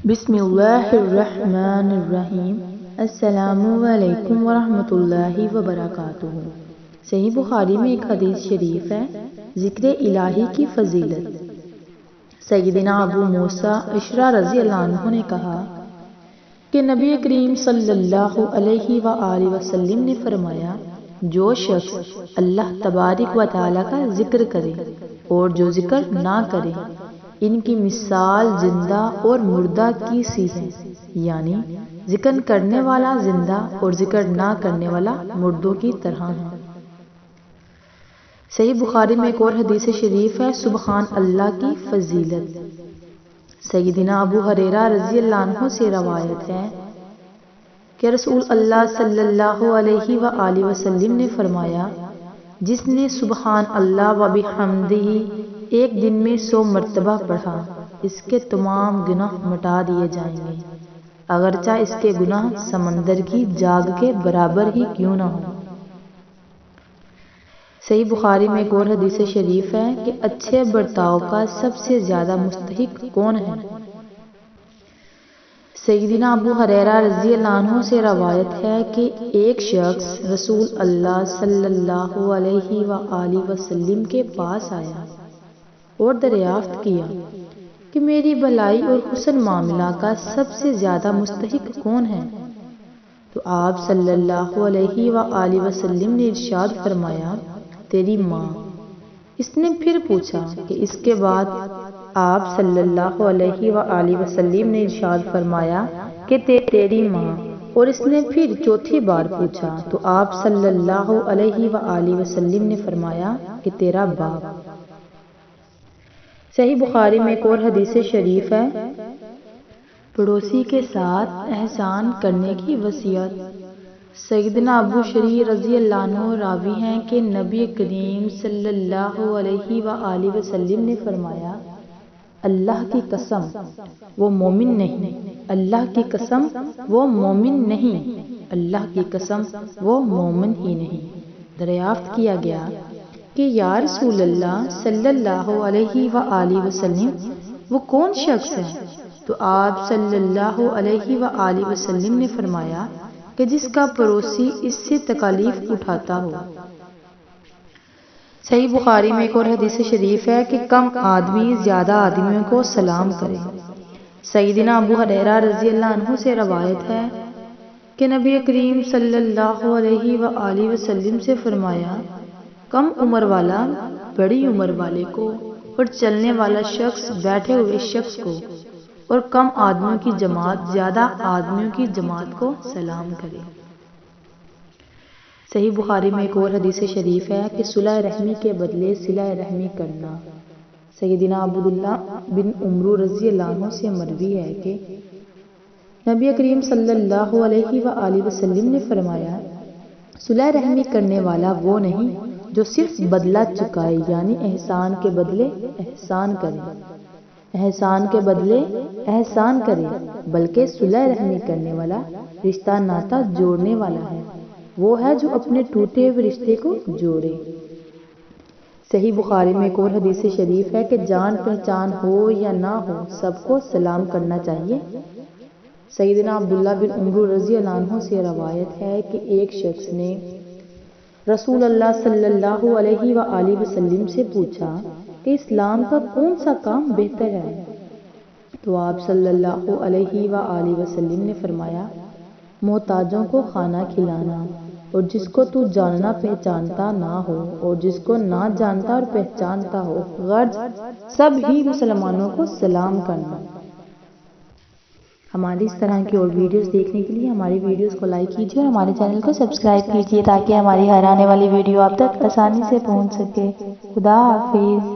بسم اللہ الرحمن الرحیم۔ السلام علیکم ورحمۃ اللہ وبرکاتہ۔ صحیح بخاری میں ایک حدیث شریف ہے، ذکر الہی کی فضیلت۔ سیدنا ابو موسیٰ اشعری رضی اللہ عنہ نے کہا کہ نبی کریم صلی اللہ علیہ وآلہ وسلم نے فرمایا، جو شخص اللہ تبارک و تعالیٰ کا ذکر کرے اور جو ذکر نہ کرے، ان کی مثال زندہ اور مردہ کی سی ہے، یعنی ذکر کرنے والا زندہ اور ذکر نہ کرنے والا مردوں کی طرح ہے۔ صحیح بخاری میں ایک اور حدیث شریف ہے، سبحان اللہ کی فضیلت۔ سیدنا ابو ہریرہ رضی اللہ عنہ سے روایت ہے کہ رسول اللہ صلی اللہ علیہ وآلہ وسلم نے فرمایا، جس نے سبحان اللہ و بحمدہ ایک دن میں 100 مرتبہ پڑھا، اس کے تمام گناہ مٹا دیے جائیں گے، اگرچہ اس کے گناہ سمندر کی جاگ کے برابر ہی کیوں نہ ہو۔ صحیح بخاری میں ایک اور حدیث شریف ہے کہ اچھے برتاؤ کا سب سے زیادہ مستحق کون ہے؟ سیدنا ابو ہریرہ رضی اللہ عنہ سے روایت ہے کہ ایک شخص رسول اللہ صلی اللہ علیہ وآلہ وسلم کے پاس آیا اور دریافت کیا کہ میری بھلائی اور حسن معاملہ کا سب سے زیادہ مستحق کون ہے؟ تو آپ صلی اللہ علیہ وآلہ وسلم نے ارشاد فرمایا، تیری ماں۔ اس نے پھر پوچھا کہ اس کے بعد؟ آپ صلی اللہ علیہ وآلہ وسلم نے ارشاد فرمایا کہ تیری ماں۔ اور اس نے پھر چوتھی بار پوچھا تو آپ صلی اللہ علیہ وآلہ وسلم نے فرمایا کہ تیرا باپ۔ صحیح بخاری میں ایک اور حدیث شریف ہے، پڑوسی کے ساتھ احسان کرنے کی وصیت۔ سیدنا ابو شریح رضی اللہ عنہ راوی ہیں کہ نبی کریم صلی اللہ علیہ وآلہ وسلم نے فرمایا، اللہ کی قسم وہ مومن نہیں، اللہ کی قسم وہ مومن نہیں، اللہ کی قسم وہ مومن ہی نہیں۔ دریافت کیا گیا کہ یا رسول اللہ صلی اللہ علیہ وآلہ وسلم، وہ کون شخص ہے؟ تو آپ صلی اللہ علیہ وآلہ وسلم نے فرمایا کہ جس کا پڑوسی اس سے تکالیف اٹھاتا ہو۔ صحیح بخاری میں ایک اور حدیث شریف ہے کہ کم آدمی زیادہ آدمیوں کو سلام کرے۔ سیدنا ابو ہریرہ رضی اللہ عنہ سے روایت ہے کہ نبی کریم صلی اللہ علیہ وآلہ وسلم سے فرمایا، کم عمر والا بڑی عمر والے کو اور چلنے والا شخص بیٹھے ہوئے شخص کو اور کم آدمیوں کی جماعت زیادہ آدمیوں کی جماعت کو سلام کرے۔ صحیح بخاری میں ایک اور حدیث شریف ہے کہ صلہ رحمی کے بدلے صلہ رحمی کرنا۔ سیدنا عبداللہ بن عمرو رضی اللہ عنہ سے مروی ہے کہ نبی کریم صلی اللہ علیہ وآلہ وسلم نے فرمایا، صلہ رحمی کرنے والا وہ نہیں جو صرف بدلہ چکائے، یعنی احسان کے بدلے احسان کرے، احسان کے بدلے احسان کرے، بلکہ صلہ رحمی کرنے والا رشتہ ناتا جوڑنے والا ہے، وہ ہے جو اپنے ٹوٹے ہوئے رشتے کو جوڑے۔ صحیح بخاری میں ایک اور حدیث شریف ہے کہ جان پہچان ہو یا نہ ہو سب کو سلام کرنا چاہیے۔ سیدنا عبداللہ بن عمرو رضی اللہ عنہ سے روایت ہے کہ ایک شخص نے رسول اللہ صلی اللہ علیہ وآلہ وسلم سے پوچھا کہ اسلام کا کون سا کام بہتر ہے؟ تو آپ صلی اللہ علیہ وآلہ وسلم نے فرمایا، محتاجوں کو کھانا کھلانا، اور جس کو تو جاننا پہچانتا نہ ہو اور جس کو نہ جانتا اور پہچانتا ہو، غرض سب ہی مسلمانوں کو سلام کرنا۔ ہماری اس طرح کی اور ویڈیوز دیکھنے کے لیے ہماری ویڈیوز کو لائک کیجیے اور ہمارے چینل کو سبسکرائب کیجیے تاکہ ہماری ہر آنے والی ویڈیو آپ تک آسانی سے پہنچ سکے۔ خدا حافظ۔